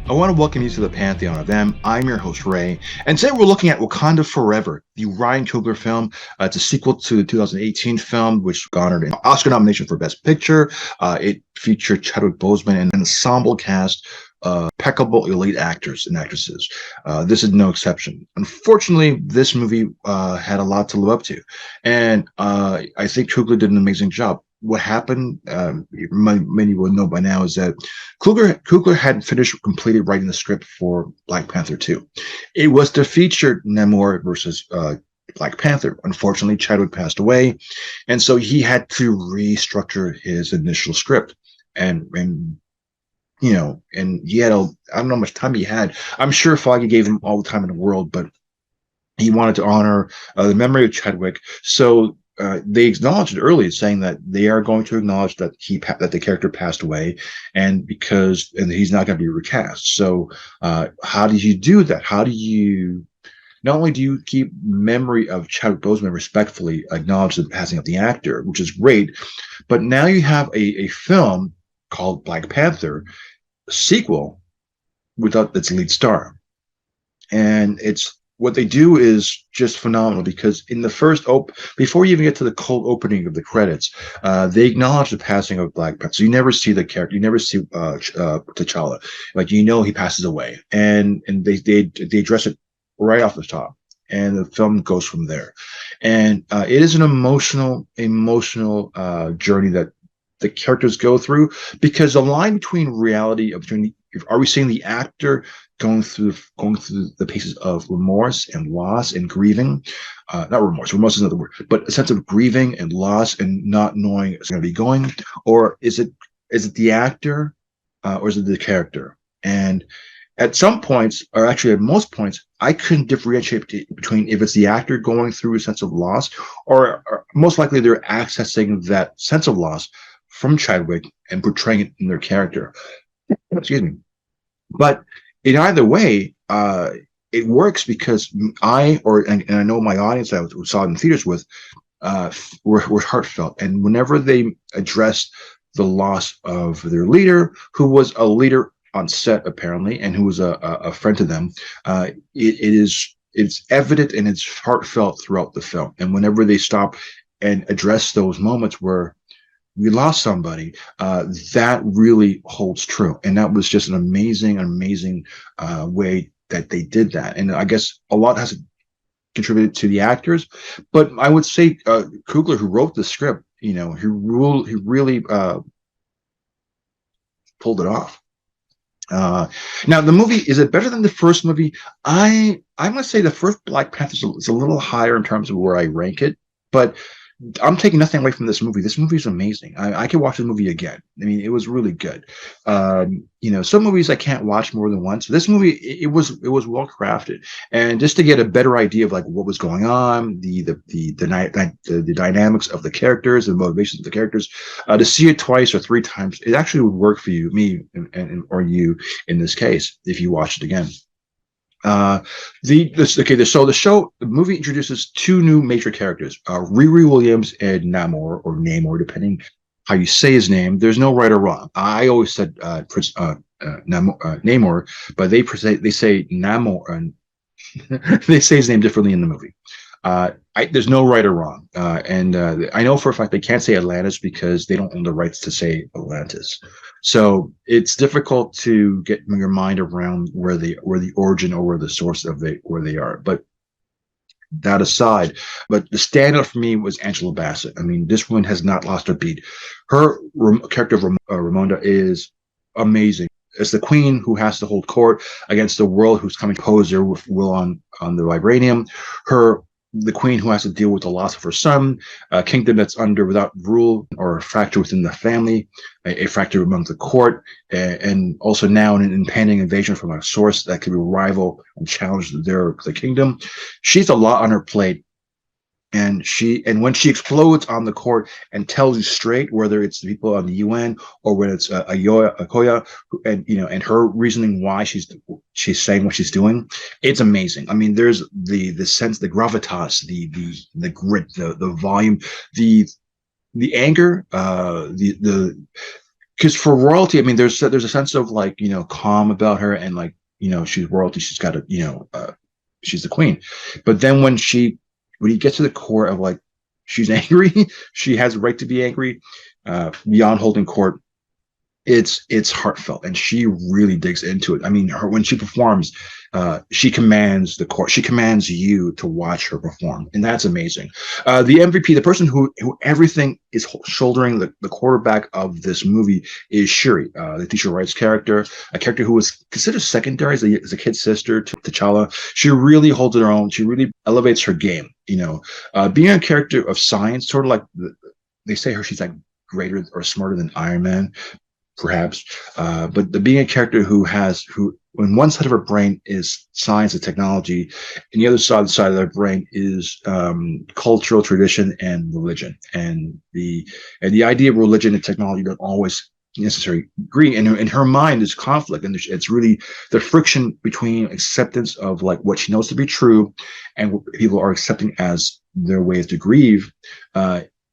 I want to welcome you to the Pantheon of them. I'm your host, Ray, and today we're looking at Wakanda Forever, the Ryan Coogler film. It's a sequel to the 2018 film, which garnered an Oscar nomination for Best Picture. It featured Chadwick Boseman and an ensemble cast of impeccable elite actors and actresses. This is no exception. Unfortunately, this movie had a lot to live up to, and I think Coogler did an amazing job. What happened, many will know by now, is that Coogler had completed writing the script for Black Panther 2. It was to feature Namor versus Black Panther. Unfortunately, Chadwick passed away, and so he had to restructure his initial script. And and he had I don't know how much time he had. I'm sure Foggy gave him all the time in the world, but he wanted to honor the memory of Chadwick. So they acknowledged it early, saying that they are going to acknowledge that that the character passed away, and he's not going to be recast. So how do you do that? How do you not only do you keep memory of Chadwick Boseman respectfully acknowledge the passing of the actor, which is great, but now you have a film called Black Panther sequel without its lead star, and it's what they do is just phenomenal, because in the before you even get to the cold opening of the credits, they acknowledge the passing of Black Panther. So you never see the character, you never see T'Challa, like he passes away, and they address it right off the top, and the film goes from there, and it is an emotional journey that the characters go through, because the line between reality of between are we seeing the actor going through the paces of remorse and loss and grieving, not remorse is another word, but a sense of grieving and loss and not knowing it's going to be going, or is it the actor, or is it the character? And at some points, or actually at most points, I couldn't differentiate between if it's the actor going through a sense of loss, or most likely they're accessing that sense of loss from Chadwick and portraying it in their character. Excuse me. But in either way, it works because and I know my audience I saw it in theaters with, were heartfelt. And whenever they addressed the loss of their leader, who was a leader on set apparently, and who was a friend to them, it's evident and it's heartfelt throughout the film. And whenever they stop and address those moments where we lost somebody, that really holds true. And that was just an amazing way that they did that. And I guess a lot has contributed to the actors, but I would say Coogler, who wrote the script, he really pulled it off. Now, the movie, is it better than the first movie? I must say the first Black Panther is a little higher in terms of where I rank it, but I'm taking nothing away from this movie. This movie is amazing. I could watch the movie again. I mean, it was really good. Some movies I can't watch more than once. This movie, it was well crafted, and just to get a better idea of like what was going on, the dynamics of the characters, the motivations of the characters, to see it twice or three times, it actually would work for me, or you in this case, if you watch it again. The movie introduces two new major characters, Riri Williams and Namor, depending how you say his name. There's no right or wrong. I always said Namor, but they say Namor, and they say his name differently in the movie. There's no right or wrong, and I know for a fact they can't say Atlantis because they don't own the rights to say Atlantis. So it's difficult to get your mind around where the origin or where the source of where they are. But that aside, but the standout for me was Angela Bassett. I mean, this woman has not lost a beat. Her character of Ramonda is amazing. It's the queen who has to hold court against the world who's coming to pose their will on the vibranium. The queen who has to deal with the loss of her son, a kingdom that's without rule, or a fracture within the family, a fracture among the court, and also now an impending invasion from a source that could rival and challenge the kingdom. She's a lot on her plate, and when she explodes on the court and tells you straight, whether it's the people on the UN or when it's Akoya, and her reasoning why she's saying what she's doing, it's amazing. I mean, there's the sense, the gravitas, the grit, the volume, the anger, the because for royalty, I mean, there's a sense of like calm about her, and like she's royalty, she's got to she's the queen. But then when you get to the core of like she's angry, she has a right to be angry, beyond holding court. It's heartfelt, and she really digs into it. I mean, her when she performs, she commands the court. She commands you to watch her perform, and that's amazing. The MVP, the person who everything is shouldering the quarterback of this movie, is Shuri, Letitia Wright's character, a character who was considered secondary as a kid's sister to T'Challa. She really holds her own. She really elevates her game. Being a character of science, sort of like they say she's like greater or smarter than Iron Man, perhaps. But being a character who when one side of her brain is science and technology, and the other side of their brain is cultural tradition and religion, and the idea of religion and technology don't always necessarily agree. And in her mind is conflict, and it's really the friction between acceptance of like what she knows to be true and what people are accepting as their ways to grieve.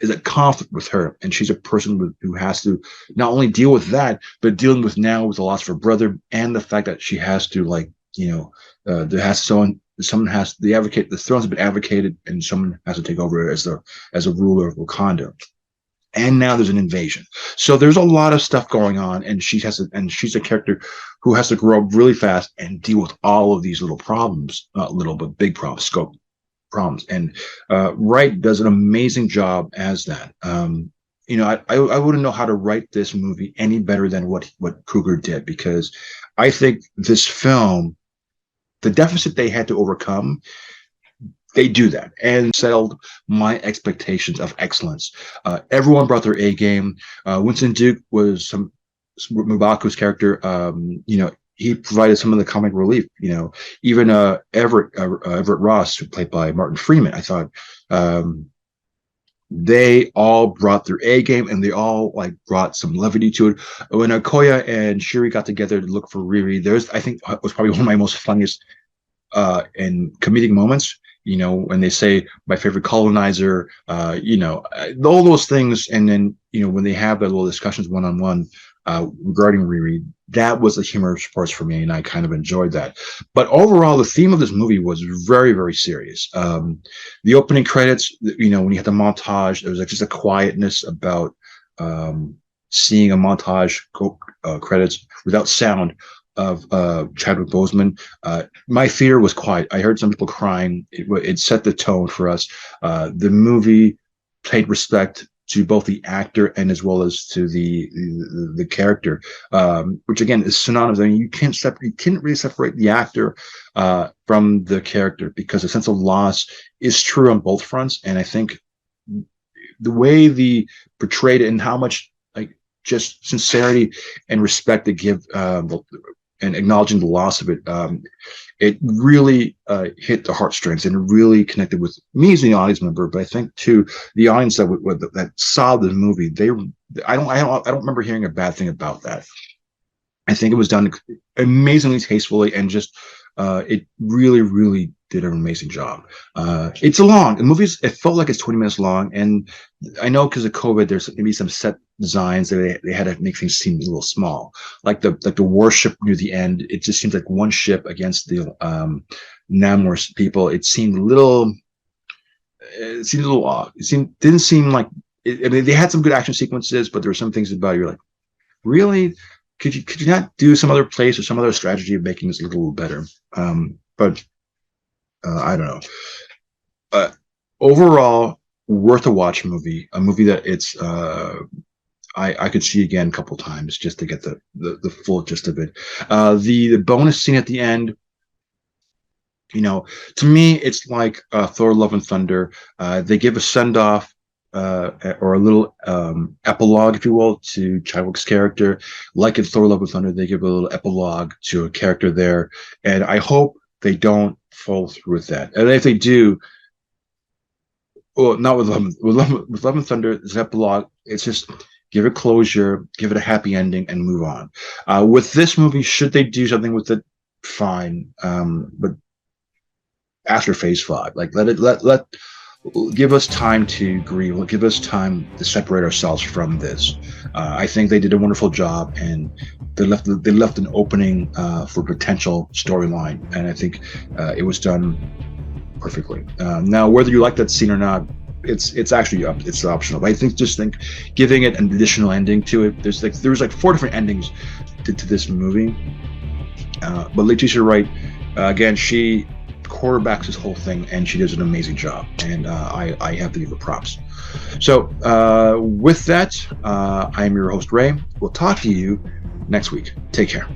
Is a conflict with her, and she's a person who has to not only deal with that, but dealing with now with the loss of her brother, and the fact that she has to like there has someone has the throne's been advocated, and someone has to take over as a ruler of Wakanda. And now there's an invasion, so there's a lot of stuff going on, and she's a character who has to grow up really fast and deal with all of these little problems, not little but big problems, scope problems. And Wright does an amazing job as that. I wouldn't know how to write this movie any better than what Coogler did, because I think this film, the deficit they had to overcome, they do that and settled my expectations of excellence. Everyone brought their A game. Winston Duke was some M'Baku's character. He provided some of the comic relief. Even Everett Ross, who played by Martin Freeman, I thought they all brought their A game, and they all like brought some levity to it. When Okoye and Shuri got together to look for Riri, I think was probably one of my most funniest and comedic moments. When they say my favorite colonizer, all those things, and then when they have their little discussions one on one regarding Riri, that was the humorous parts for me, and I kind of enjoyed that. But overall, the theme of this movie was very, very serious. The opening credits, when you had the montage, there was like just a quietness about seeing a montage credits without sound of Chadwick Boseman. My theater was quiet. I heard some people crying. It set the tone for us. The movie paid respect to both the actor and as well as to the character, which again is synonymous. I mean, you can't really separate the actor from the character, because the sense of loss is true on both fronts. And I think the way the portrayed it, and how much like just sincerity and respect they give and acknowledging the loss of it, it really hit the heartstrings, and it really connected with me as the audience member. But I think too the audience that saw the movie, I don't remember hearing a bad thing about that. I think it was done amazingly tastefully, and just it really, really did an amazing job. It's a long the movie's. It felt like it's 20 minutes long, and I know because of COVID, there's maybe some set designs that they had to make things seem a little small, like the warship near the end. It just seems like one ship against the Namor people. It seemed a little. It seemed a little off. Didn't seem like. I mean, they had some good action sequences, but there were some things about it you're like, really? Could you not do some other place or some other strategy of making this a little better? But I don't know. But overall, worth a watch movie. A movie that I could see again a couple times just to get the full gist of it. The bonus scene at the end, to me, it's like Thor: Love and Thunder. They give a send off or a little epilogue, if you will, to Chadwick's character. Like in Thor: Love and Thunder, they give a little epilogue to a character there, and I hope they don't follow through with that. And if they do, well, not with Love and Thunder, this epilogue, it's just give it closure, give it a happy ending, and move on. With this movie, should they do something with it, fine. But after Phase 5, like let give us time to grieve. Give us time to separate ourselves from this. I think they did a wonderful job, and they left an opening for potential storyline, and I think it was done perfectly. Now, whether you like that scene or not, it's actually it's optional. But I think giving it an additional ending to it. There's like 4 different endings to this movie. But Letitia Wright, again, she quarterbacks this whole thing, and she does an amazing job. And I have to give her props. So with that, I am your host, Ray. We'll talk to you next week. Take care.